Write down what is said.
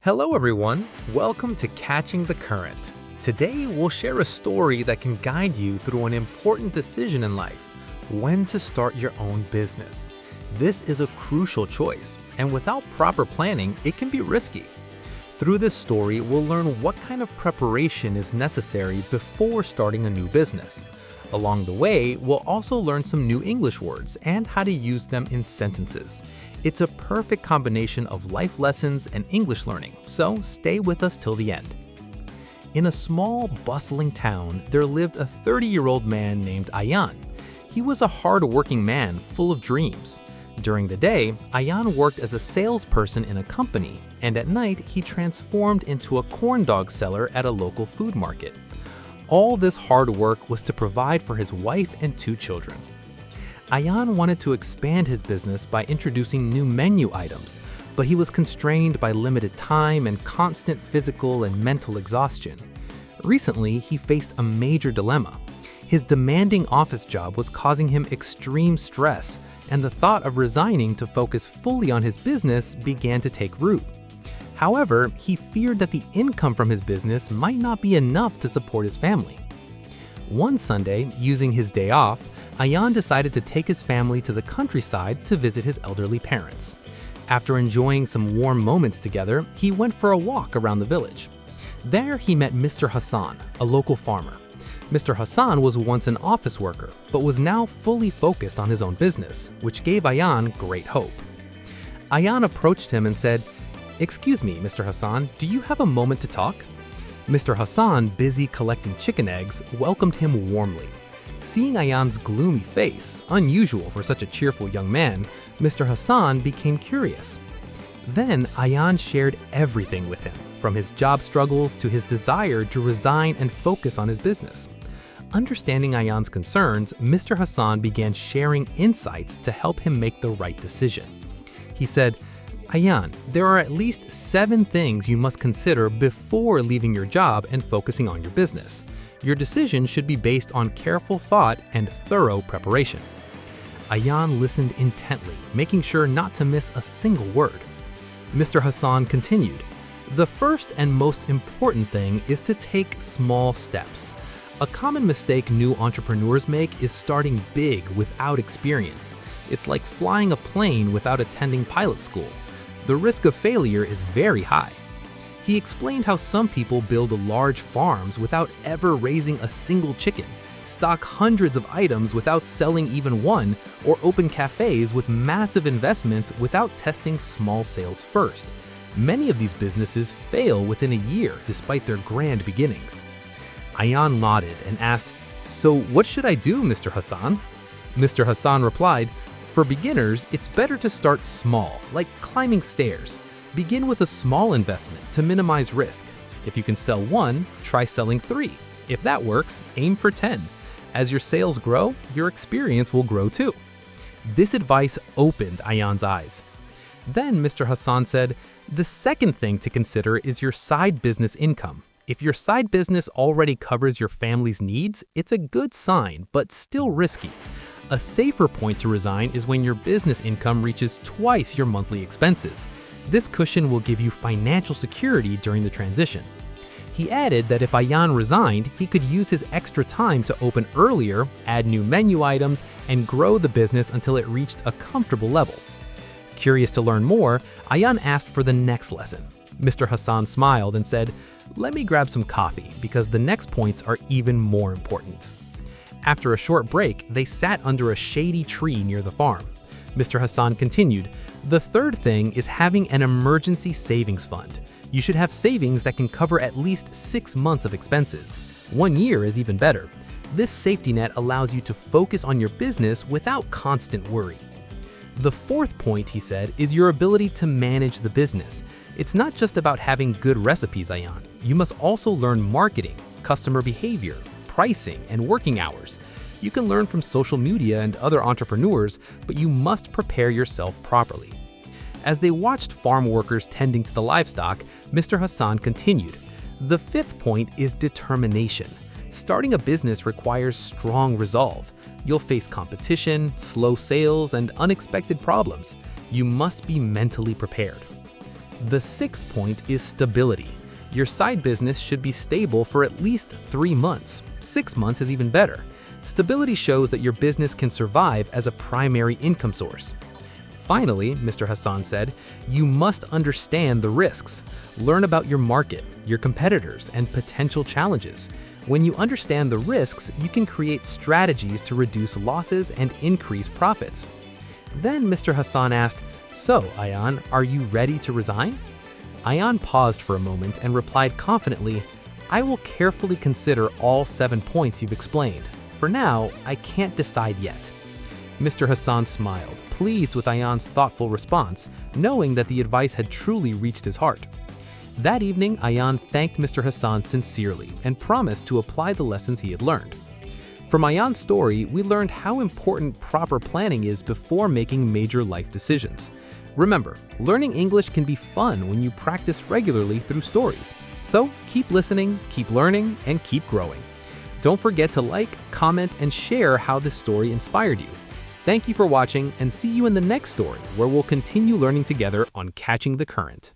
Hello everyone, welcome to Catching the Current. Today we'll share a story that can guide you through an important decision in life, when to start your own business. This is a crucial choice, and without proper planning, it can be risky. Through this story, we'll learn what kind of preparation is necessary before starting a new business. Along the way, we'll also learn some new English words and how to use them in sentences. It's a perfect combination of life lessons and English learning, so stay with us till the end. In a small, bustling town, there lived a 30-year-old man named Ayan. He was a hard-working man full of dreams. During the day, Ayan worked as a salesperson in a company, and at night he transformed into a corn dog seller at a local food market. All this hard work was to provide for his wife and 2 children. Ayan wanted to expand his business by introducing new menu items, but he was constrained by limited time and constant physical and mental exhaustion. Recently, he faced a major dilemma. His demanding office job was causing him extreme stress, and the thought of resigning to focus fully on his business began to take root. However, he feared that the income from his business might not be enough to support his family. One Sunday, using his day off, Ayan decided to take his family to the countryside to visit his elderly parents. After enjoying some warm moments together, he went for a walk around the village. There, he met Mr. Hasan, a local farmer. Mr. Hasan was once an office worker, but was now fully focused on his own business, which gave Ayan great hope. Ayan approached him and said, "Excuse me, Mr. Hasan, do you have a moment to talk?" Mr. Hasan, busy collecting chicken eggs, welcomed him warmly. Seeing Ayan's gloomy face, unusual for such a cheerful young man, Mr. Hasan became curious. Then Ayan shared everything with him, from his job struggles to his desire to resign and focus on his business. Understanding Ayan's concerns, Mr. Hasan began sharing insights to help him make the right decision. He said, "Ayan, there are at least 7 things you must consider before leaving your job and focusing on your business. Your decision should be based on careful thought and thorough preparation." Ayan listened intently, making sure not to miss a single word. Mr. Hasan continued, "The first and most important thing is to take small steps. A common mistake new entrepreneurs make is starting big without experience. It's like flying a plane without attending pilot school. The risk of failure is very high." He explained how some people build large farms without ever raising a single chicken, stock hundreds of items without selling even one, or open cafes with massive investments without testing small sales first. Many of these businesses fail within a year despite their grand beginnings. Ayan nodded and asked, "So what should I do, Mr. Hasan?" Mr. Hasan replied, "For beginners, it's better to start small, like climbing stairs. Begin with a small investment to minimize risk. If you can sell 1, try selling 3. If that works, aim for 10. As your sales grow, your experience will grow too." This advice opened Ayan's eyes. Then Mr. Hasan said, "The second thing to consider is your side business income. If your side business already covers your family's needs, it's a good sign, but still risky. A safer point to resign is when your business income reaches twice your monthly expenses. This cushion will give you financial security during the transition." He added that if Ayan resigned, he could use his extra time to open earlier, add new menu items, and grow the business until it reached a comfortable level. Curious to learn more, Ayan asked for the next lesson. Mr. Hasan smiled and said, "Let me grab some coffee, because the next points are even more important." After a short break, they sat under a shady tree near the farm. Mr. Hasan continued, "The third thing is having an emergency savings fund. You should have savings that can cover at least 6 months of expenses. 1 year is even better. This safety net allows you to focus on your business without constant worry." The fourth point, he said, is your ability to manage the business. It's not just about having good recipes, Ayan. You must also learn marketing, customer behavior, pricing, and working hours. You can learn from social media and other entrepreneurs, but you must prepare yourself properly. As they watched farm workers tending to the livestock, Mr. Hasan continued, "The fifth point is determination. Starting a business requires strong resolve. You'll face competition, slow sales, and unexpected problems. You must be mentally prepared." The sixth point is stability. Your side business should be stable for at least 3 months. 6 months is even better. Stability shows that your business can survive as a primary income source. Finally, Mr. Hasan said, you must understand the risks. Learn about your market, your competitors, and potential challenges. When you understand the risks, you can create strategies to reduce losses and increase profits. Then Mr. Hasan asked, "So, Ayan, are you ready to resign?" Ayan paused for a moment and replied confidently, "I will carefully consider all 7 points you've explained. For now, I can't decide yet." Mr. Hasan smiled, pleased with Ayan's thoughtful response, knowing that the advice had truly reached his heart. That evening, Ayan thanked Mr. Hasan sincerely and promised to apply the lessons he had learned. From Ayan's story, we learned how important proper planning is before making major life decisions. Remember, learning English can be fun when you practice regularly through stories. So keep listening, keep learning, and keep growing. Don't forget to like, comment, and share how this story inspired you. Thank you for watching, and see you in the next story where we'll continue learning together on Catching the Current.